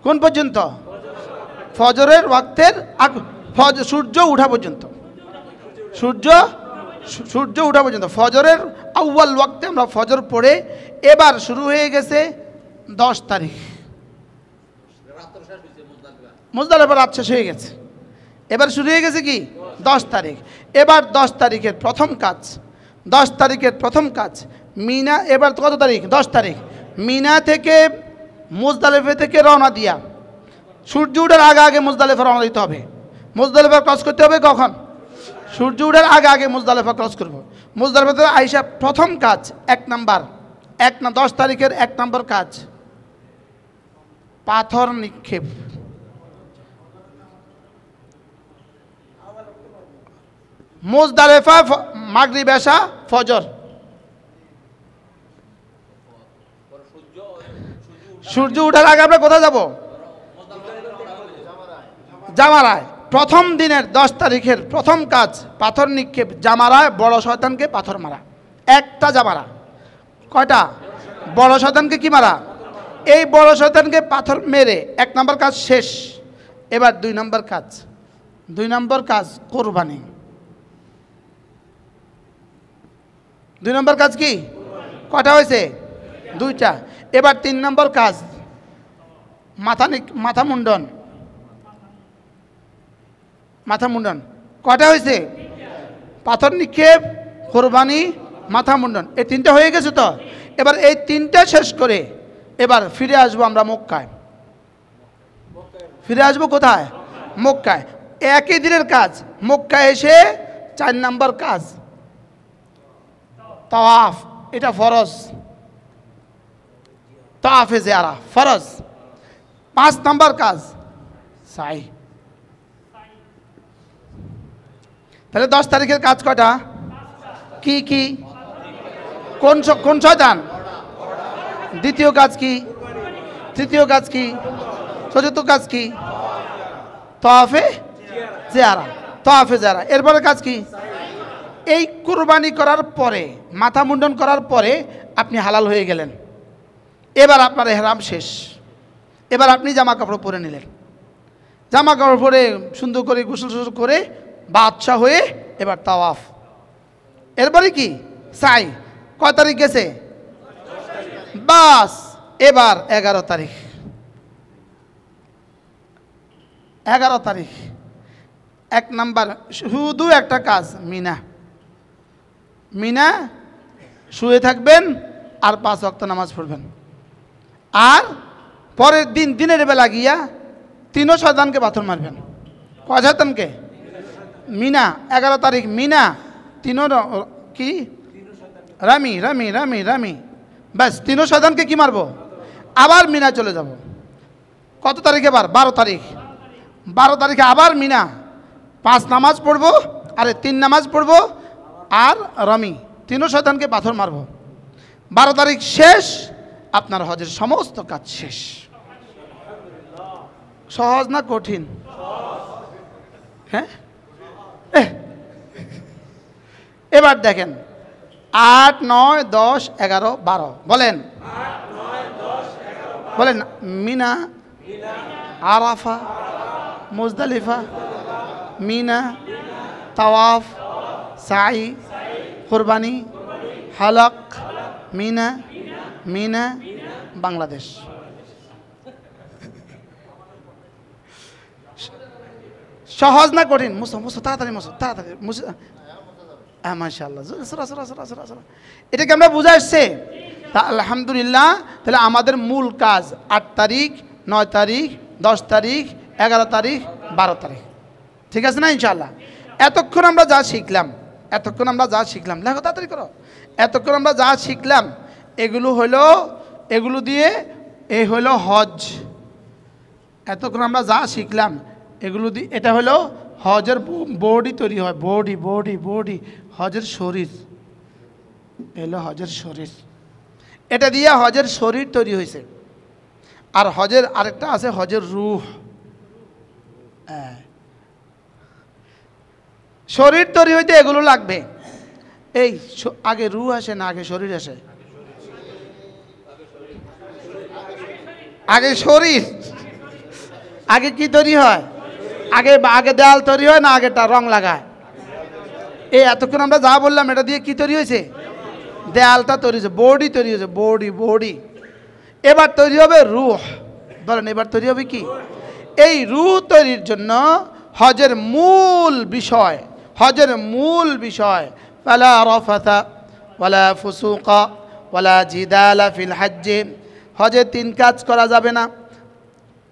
কোন পর্যন্ত? ফজরের ওয়াক্তের আগ, সূর্য ওঠা পর্যন্ত। সূর্য ওঠা পর্যন্ত ফজরের আউয়াল ওয়াক্তে আমরা ফজর পড়ে, এবার শুরু হয়ে গেছে 10 তারিখ। মুজদালিফা রাত শেষ হয়ে গেছে, এবার শুরু হয়ে গেছে কি 10 তারিখ। এবার 10 তারিখের প্রথম কাজ, 10 তারিখের প্রথম কাজ মিনা। এবার কত তারিখ? 10 তারিখ। মিনা থেকে মুজদালিফা থেকে রওনা দিয়া সূর্য ওঠার আগে আগে মুজদালিফা রওনা দিতে হবে। মুজদালিফা ক্রস করতে হবে কখন? সূর্য ওঠার আগে আগে মুজদালিফা ক্রস করব। মুজদালিফা থেকে আইসা প্রথম কাজ 1 নাম্বার, 10 তারিখের 1 নম্বর কাজ পাথর নিক্ষেপ। মুজদালিফা মাগরিব এশা ফজর। সূর্য ওঠার আগে আমরা কোথায় যাব? জামারায়। প্রথম দিনের 10 তারিখের প্রথম কাজ পাথর নিক্ষেপ, জামারায় বড় শয়তানকে পাথর মারা। একটা জামারা। কয়টা? বড় শয়তানকে কি মারা? এই বড় শয়তানকে পাথর মেরে 1 নম্বর কাজ শেষ। এবার 2 নম্বর কাজ, 2 নম্বর কাজ কোরবানি। 2 নম্বর কাজ কি? কয়টা হয়েছে? 2টা। এবার 3 নম্বর কাজ মাথা মুন্ডন। মাথা মুন্ডন কয়টা হয়েছে? পাথর নিক্ষেপ, কোরবানি, মাথা মুন্ডন, এই 3টা হয়ে গেছে তো। এবার এই 3টা শেষ করে এবার ফিরে আসবো আমরা মক্কায়। ফিরে আসবো কোথায়? মক্কায়। একই দিনের কাজ। মক্কায় এসে 4 নম্বর কাজ তাওয়াফ, এটা ফরজ। তাওয়াফে জিয়ারা ফরজ। 5 নম্বর কাজ সাই। তাহলে 10 তারিখের কাজ কয়টা? কি কি? কোন শয়তান? দ্বিতীয় কাজ কি? তৃতীয় কাজ কি? চতুর্থ কাজ কি? তাওয়াফে জিয়ারা। তাওয়াফে জিয়ারা। এরপরে কাজ কি? এই কুরবানি করার পরে, মাথা মুন্ডন করার পরে আপনি হালাল হয়ে গেলেন। এবার আপনার ইহরাম শেষ। এবার আপনি জামা কাপড় পরে নিলেন। জামা কাপড় পরে সুন্দর করে গোসল করে বাদশা হয়ে এবার তাওয়াফ। এরপরে কি? সাই। কয় তারিখ গেছে? বাস। এবার 11 তারিখ। 11 তারিখ 1 নাম্বার শুধু একটা কাজ, মিনা। মিনা শুয়ে থাকবেন আর 5 ওয়াক্ত নামাজ পড়বেন। আর পরের দিন দিনের বেলা গিয়া 3 শয়তানকে পাথর মারবেন। কয় শয়তানকে? মিনা 11 তারিখ মিনা 3 কি? রামি রামি রামি রামি। ব্যাস 3 শয়তানকে কি মারবো? আবার মিনা চলে যাব। কত তারিখ? এবার 12 তারিখ। 12 তারিখে আবার মিনা 5 নামাজ পড়বো, আরে 3 নামাজ পড়বো আর রামি 3 শয়তানকে পাথর মারবো। 12 তারিখ শেষ, আপনার হজের সমস্ত কাজ শেষ। সহজ না কঠিন? হ্যাঁ। এবার দেখেন 8, 9, 10, 11, 12 বলেন। বলেন মিনা, আরাফা, মুজদালিফা, মিনা, তাওয়াফ, সাই, কুরবানি, হালাক, মিনা, মিনা, বাংলাদেশ। সহজ না কঠিন? মুসো মুসো, তাড়াতাড়ি মুসো, তাড়াতাড়ি মুসো। মাশাআল্লাহ, এটা কি আমরা বুঝে আসছে? তা আলহামদুলিল্লাহ। তাহলে আমাদের মূল কাজ 8 তারিখ, 9 তারিখ, 10 তারিখ, 11 তারিখ, 12 তারিখ, ঠিক আছে না ইনশাআল্লাহ? এতক্ষণ আমরা যা শিখলাম, লেখো তাড়াতাড়ি করো। এতক্ষণ আমরা যা শিখলাম এগুলো দিয়ে এই হলো হজ। এতক্ষণ আমরা যা শিখলাম এগুলো দিয়ে, এটা হলো হজের বডি তৈরি হয়, বডি হজের শরীর, এলো হজের শরীর। এটা দিয়ে হজের শরীর তৈরি হয়েছে। আর হজের আরেকটা আছে হজের রূহ। শরীর তৈরি হইতে এগুলো লাগবে। এই আগে রূহ আসে না আগে শরীর আসে? আগে শরীর। আগে কি তৈরি হয়? আগে দেয়াল তৈরি হয় না আগেটা রং লাগায়? এই এতক্ষণ আমরা যা বললাম এটা দিয়ে কি তৈরি হয়েছে? দেয়ালটা তৈরি হয়েছে, বডি তৈরি হয়েছে, বডি। এবার তৈরি হবে রূহ। বলেন এবার তৈরি হবে কি? এই রূহ তৈরির জন্য হজের মূল বিষয় ফালা রাফাথা ওয়ালা ফুসুকা ওয়ালা জিদালা ফিল হজ্জে। হজে 3 কাজ করা যাবে না।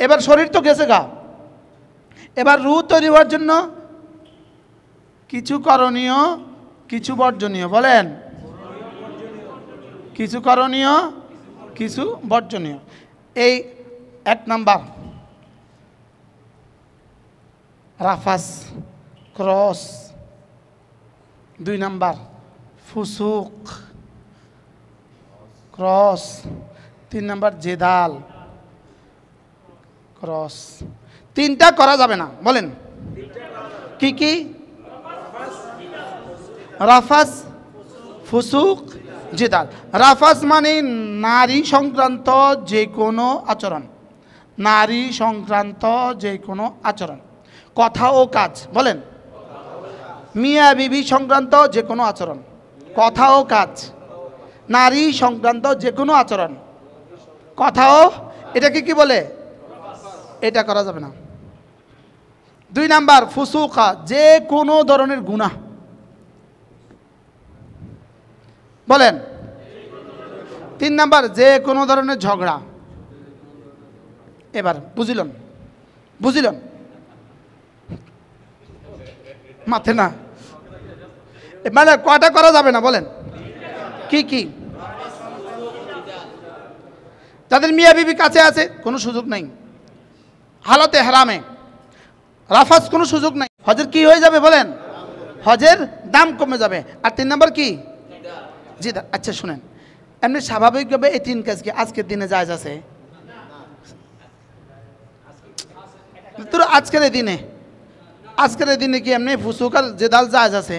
এবার শরীর তো গেছে গা, এবার রূহ তৈরি হওয়ার জন্য কিছু করণীয়, কিছু বর্জনীয়। বলেন কিছু করণীয়, কিছু বর্জনীয়। এই 1 নাম্বার রাফাস, ক্রস। 2 নাম্বার ফুসুক, ক্রস। 3 নাম্বার জেদাল, ক্রস। 3টা করা যাবে না। বলেন কি কি? রাফাস, ফুসুক, জেদাল। রাফাস মানে নারী সংক্রান্ত যে কোনো আচরণ, নারী সংক্রান্ত যে কোনো আচরণ, কথা ও কাজ। বলেন মিয়া বিবি সংক্রান্ত যে কোনো আচরণ, কথা ও কাজ, নারী সংক্রান্ত যে কোনো আচরণ, কথাও, এটাকে কি বলে? এটা করা যাবে না। 2 নাম্বার ফুসুকা, যে কোনো ধরনের গুনাহ। বলেন 3 নাম্বার যে কোনো ধরনের ঝগড়া। এবার বুঝিলেন মাথে না, মানে কয়টা করা যাবে না? বলেন কি কি? যাদের মিয়া বিবি কাছে আছে কোনো সুযোগ নাই, হালতে হারামে রাফাস কোনো সুযোগ নাই। হজের কি হয়ে যাবে? বলেন হজের দাম কমে যাবে। আর 3 নাম্বার কি? জিদা। আচ্ছা শুনেন, এমনি স্বাভাবিকভাবে এই 3 কাজ কি আজকের দিনে জায়েজ আছে? তোর আজকের দিনে কি এমনি ফুসুক আর জেদাল জায়েজ আছে?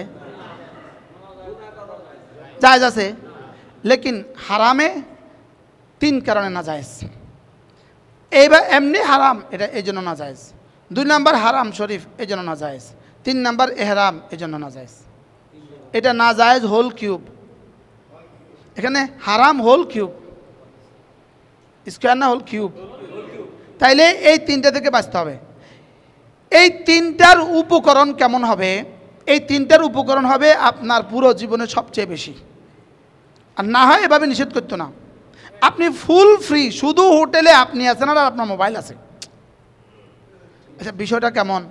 জায়েজ আছে, লেকিন হারামে 3 কারণে না জায়েজ। এইবার এমনি হারাম, এটা এই জন্য না জায়েজ। 2 নাম্বার হারাম শরীফ, এই জন্য না জায়েজ। 3 নাম্বার এহরাম, এই জন্য না জায়েজ। এটা না জায়েজ হোল কিউব। এখানে হারাম হোল কিউব, স্কোয়ার না হোল কিউব। তাইলে এই 3টা থেকে বাঁচতে হবে। এই 3টার উপকরণ কেমন হবে? এই 3টার উপকরণ হবে আপনার পুরো জীবনে সবচেয়ে বেশি। আর না হয় এভাবে নিষেধ করতো না। আপনি ফুল ফ্রি, শুধু হোটেলে আপনি আছেন আর আপনার মোবাইল আছে। আচ্ছা বিষয়টা কেমন?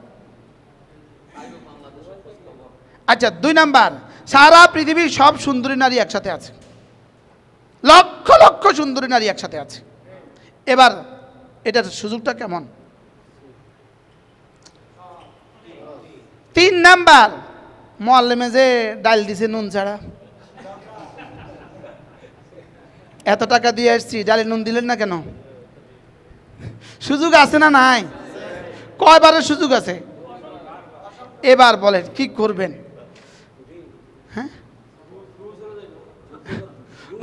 আচ্ছা 2 নাম্বার, সারা পৃথিবীর সব সুন্দরী নারী একসাথে আছে, লক্ষ লক্ষ সুন্দরী নারী একসাথে আছে। এবার এটার সুযোগটা কেমন? 3 নাম্বার, মোয়াল্লেমে যে ডাল দিছে নুন ছাড়া, এত টাকা দিয়ে আসছি, ডালে নুন দিলেন না কেন? সুযোগ আছে না নাই? কয়বারের সুযোগ আছে? এবার বলেন কি করবেন? হ্যাঁ,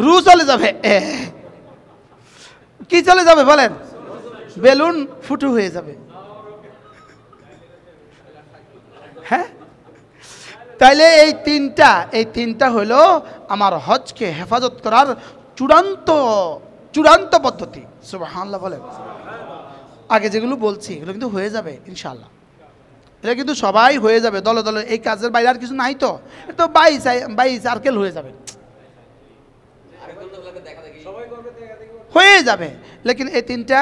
রু চলে যাবে। কি চলে যাবে বলেন? বেলুন ফুটো হয়ে যাবে। হ্যাঁ, তাইলে এই তিনটা হলো আমার হজকে হেফাজত করার চূড়ান্ত পদ্ধতি। সুবহানাল্লাহ বলেন। আগে যেগুলো বলছি এগুলো কিন্তু হয়ে যাবে ইনশাআল্লাহ। এটা কিন্তু সবাই হয়ে যাবে দলে দলে, এই কাজের বাইরে আর কিছু নাই। তো এটা তো বাই সার্কেল হয়ে যাবে, হয়ে যাবে। লেকিন এই তিনটা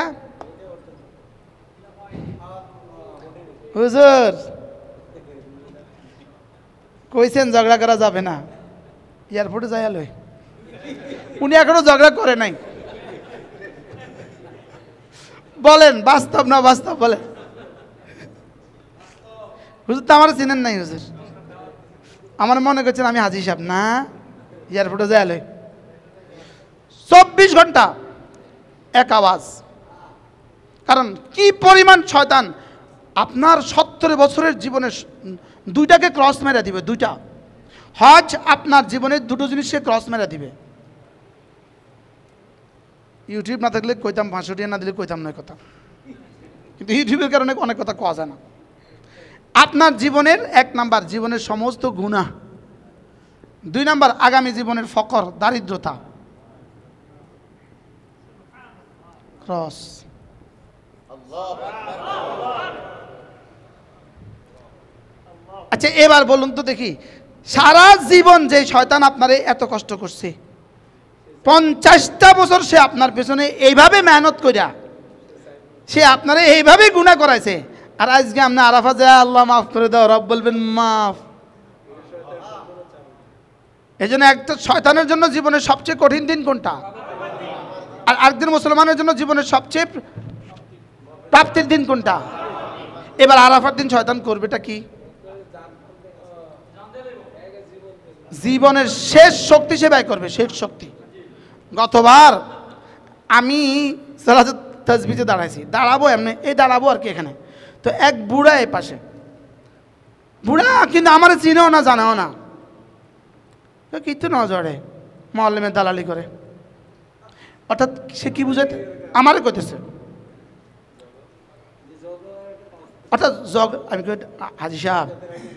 হুজুর কইছেন ঝগড়া করা যাবে না, এয়ারপোর্টে যাই লই। উনি এখনো ঝগড়া করে নাই। বলেন বাস্তব না বাস্তব বলেন? হুজুর তো আমার চিনেন নাই। হুজুর আমার মনে করছেন আমি হাজি সাহেব না, এয়ারপোর্টে যাই লই। 24 ঘন্টা এক আওয়াজ। কারণ কি পরিমাণ শয়তান আপনার 70 বছরের জীবনে দুইটাকে ক্রস মেরে দিবে। দুইটা হজ আপনার জীবনের দুটো জিনিসকে ক্রস মেরে দিবে। ইউটিউব না থাকলে কইতাম, 500 টাকা না দিলে কইতাম না কথা, কিন্তু ইউটিউবের কারণে অনেক কথা কওয়া যায় না। আপনার জীবনের 1 নাম্বার জীবনের সমস্ত গুনাহ, 2 নাম্বার আগামী জীবনের ফকর দারিদ্রতা ক্রস। আচ্ছা এবার বলুন তো দেখি, সারা জীবন যে শয়তান আপনারে এত কষ্ট করছে, 50টা বছর সে আপনার পেছনে এইভাবে মেহনত করিয়া সে আপনারে এইভাবে গুনাহ করাইছে, আর আজকে আপনি আরাফা যায় আল্লাহ মাফ করে দাও, রব বলবেন মাফ। এই জন্য একটা শয়তানের জন্য জীবনের সবচেয়ে কঠিন দিন কোনটা? আর আরেকদিন মুসলমানের জন্য জীবনের সবচেয়ে প্রাপ্তির দিন কোনটা? এবার আরাফার দিন শয়তান করবেটা কি? জীবনের শেষ শক্তি সে ব্যয় করবে, শেষ শক্তি। গতবার আমি সালাতুত তাসবিহে দাঁড়াবো এমনি, এই দাঁড়াবো আর কি এখানে, তো এক বুড়া এ পাশে, বুড়া কিন্তু আমার চিনেও না জানাও না, কিন্তু নজরে মুআল্লিমের দালালি করে। অর্থাৎ সে কি বুঝাইতে আমারে কইতেছে, অর্থাৎ আমি হাজি সাহেব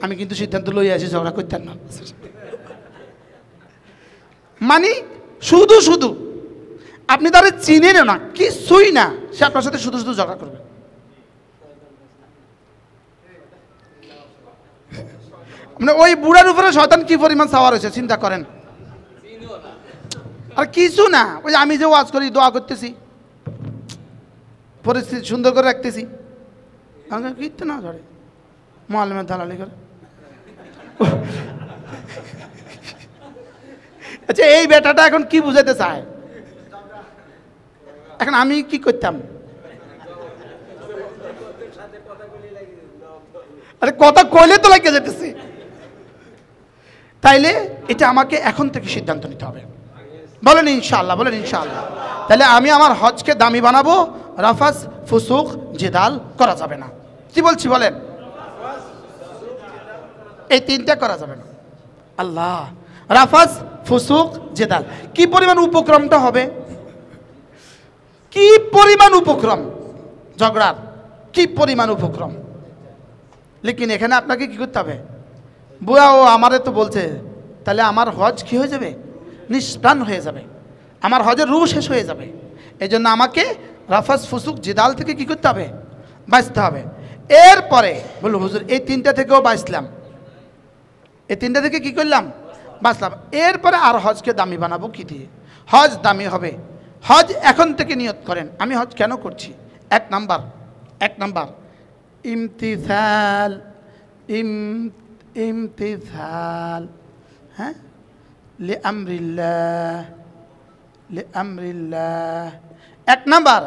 আমি কিন্তু সিদ্ধান্ত লই আছি ঝগড়া করতেন না। মানে শুধু শুধু আপনি তারে চিনেন না, কিছুই না, সে আপনার সাথে শুধু শুধু ঝগড়া করবে। মানে ওই বুড়ার উপরে শয়তান কি পরিমাণ সাওয়ার হয়েছে চিন্তা করেন। আর কিছু না, ওই আমি যে ওয়াজ করি, দোয়া করতেছি, পরিস্থিতি সুন্দর করে রাখতেছি, কিনতে না ধরে মুআল্লিমের দালালি করে। আচ্ছা এই বেটাটা এখন কি বুঝাইতে চায়? এখন আমি কি করতাম? আরে কথা কইলে তো লাগে যেতেছি। তাইলে এটা আমাকে এখন থেকে সিদ্ধান্ত নিতে হবে। বলেন ইনশাআল্লাহ, বলেন ইনশাআল্লাহ। তাহলে আমি আমার হজকে দামি বানাবো, রাফাস ফুসুক জিদাল করা যাবে না। কি বলছি বলেন? এই তিনটা করা যাবে না। আল্লাহ, রাফাস ফুসুক জিদাল, কি পরিমাণ উপক্রমটা হবে, কি পরিমাণ উপক্রম ঝগড়ার, কি পরিমাণ উপক্রম। লেকিন এখানে আপনাকে কি করতে হবে? বুয়া ও আমারে তো বলছে, তাহলে আমার হজ কি হয়ে যাবে? নিষ্প্রাণ হয়ে যাবে, আমার হজের রূহ শেষ হয়ে যাবে। এই জন্য আমাকে রাফাস ফুসুক জিদাল থেকে কি করতে হবে? বাঁচতে হবে। এরপরে বললো হুজুর এই তিনটা থেকেও বাঁচলাম, এই তিনটা থেকে কি করলাম? বাঁচলাম। এরপরে আর হজকে দামি বানাবো কি দিয়ে? হজ দামি হবে। হজ এখন থেকে নিয়ত করেন, আমি হজ কেন করছি? এক নাম্বার ইমতিসাল, ইমতিসাল, হ্যাঁ, লিআমরিল্লাহ। এক নাম্বার,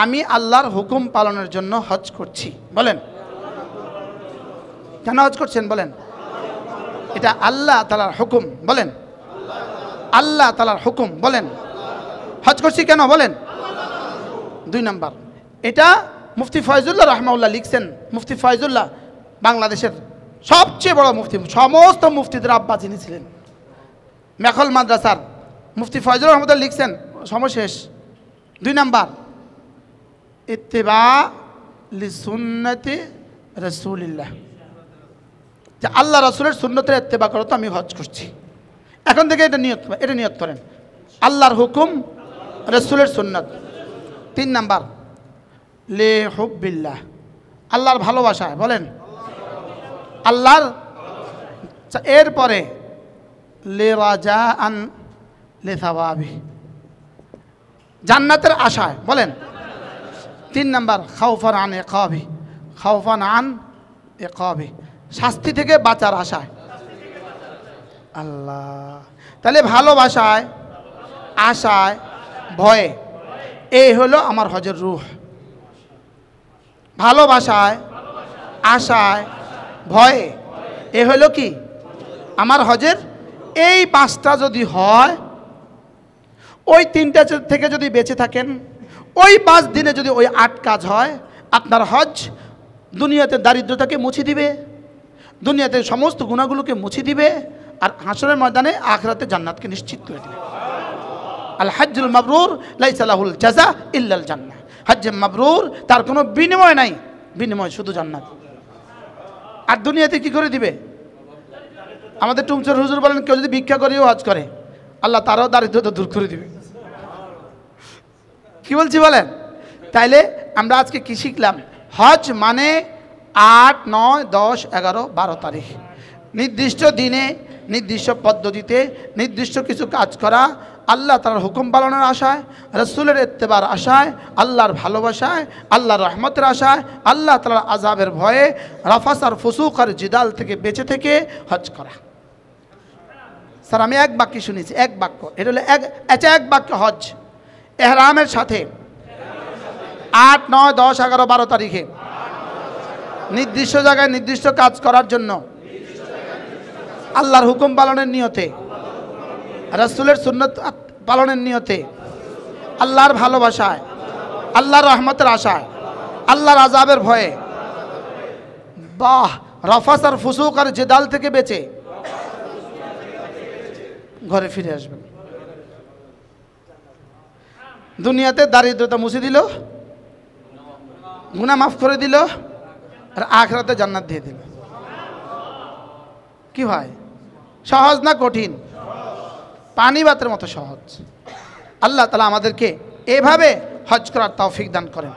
আমি আল্লাহর হুকুম পালনের জন্য হজ করছি। বলেন কেন হজ করছেন? বলেন এটা আল্লাহ তাআলার হুকুম। বলেন আল্লাহ তাআলার হুকুম। বলেন হজ করছি কেন? বলেন। 2 নাম্বার, এটা মুফতি ফয়জুল্লাহ রাহমাহুল্লাহ লিখছেন। মুফতি ফয়জুল্লাহ বাংলাদেশের সবচেয়ে বড় মুফতি, সমস্ত মুফতিদের আব্বা যিনি ছিলেন, মেখল মাদ্রাসার মুফতি ফয়জুল্লাহ রহমতুল্লাহ লিখছেন, সময় শেষ। 2 নাম্বার, ইত্তিবা লিসুন্নতি রাসূলিল্লাহ, যে আল্লাহ রাসূলের সুন্নতের ইত্তিবা করো, তো আমি হজ করছি। এখন থেকে এটা নিয়ত করেন, আল্লাহর হুকুম, রাসূলের সুন্নত। 3 নাম্বার লি হুব্বিল্লাহ, আল্লাহর ভালোবাসায়, বলেন আল্লাহর। এরপরে লি রাজাআন লি সাওয়াবি, জান্নাতের আশায়, বলেন। 3 নাম্বার খাউফান আন ইকাবি, খাউফান আন ইকাবি, শাস্তি থেকে বাঁচার আশায়। আল্লাহ, তাহলে ভালোবাসায়, আশায়, ভয়ে, এই হলো আমার হজের রূহ। ভালোবাসায়, আশায়, ভয়ে, এ হলো কি আমার হজের। এই 5টা যদি হয়, ওই 3টা থেকে যদি বেঁচে থাকেন, ওই 5 দিনে যদি ওই 8 কাজ হয়, আপনার হজ দুনিয়াতে দারিদ্রতাকে মুছে দিবে, দুনিয়াতে সমস্ত গুনাহগুলোকে মুছে দিবে, আর হাসরের ময়দানে আখিরাতে জান্নাতকে নিশ্চিত করে দিবে। আল হজ্জুল মাবরুর লাইসা লাহুল জাযা ইল্লাল জান্নাহ, হজ্জে মাবরুর তার কোনো বিনিময় নাই, বিনিময় শুধু জান্নাত। আর দুনিয়াতে কি করে দিবে? আমাদের টুমচর হুজুর বলেন, কেউ যদি ভিক্ষা করেও হজ করে, আল্লাহ তারাও দারিদ্রতা দূর করে দিবে। কি বলছি বলেন? তাইলে আমরা আজকে কি শিখলাম? হজ মানে 8, 9, 10, 11, 12 তারিখ নির্দিষ্ট দিনে, নির্দিষ্ট পদ্ধতিতে, নির্দিষ্ট কিছু কাজ করা, আল্লাহ তাআলার হুকুম পালনের আশায়, রাসূলের ইত্তেবার আশায়, আল্লাহর ভালোবাসায়, আল্লাহর রহমতের আশায়, আল্লাহ তাআলার আযাবের ভয়ে, রাফাস আর ফুসুক আর জিদাল থেকে বেঁচে থেকে হজ করা। স্যার আমি এক বাক্য শুনেছি, এক বাক্য, এটা হলো এক বাক্য হজ। এহরামের সাথে 8, 9, 10, 11, 12 তারিখে নির্দিষ্ট জায়গায় নির্দিষ্ট কাজ করার জন্য, আল্লাহর হুকুম পালনের নিয়তে, রাসূলের সুন্নত পালনের নিয়তে, আল্লাহর ভালোবাসায়, আল্লাহর রহমতের আশায়, আল্লাহর আযাবের ভয়ে, বাহ, রাফাস আর ফুসুক আর জিদাল থেকে বেঁচে ঘরে ফিরে আসবেন। দুনিয়াতে দারিদ্রতা মুছে দিল, গুনাহ মাফ করে দিল, আর আখিরাতে জান্নাত দিয়ে দিল। কি ভাই, সহজ না কঠিন? পানি ভাতের মতো সহজ। আল্লাহ তাআলা আমাদেরকে এভাবে হজ করার তৌফিক দান করেন।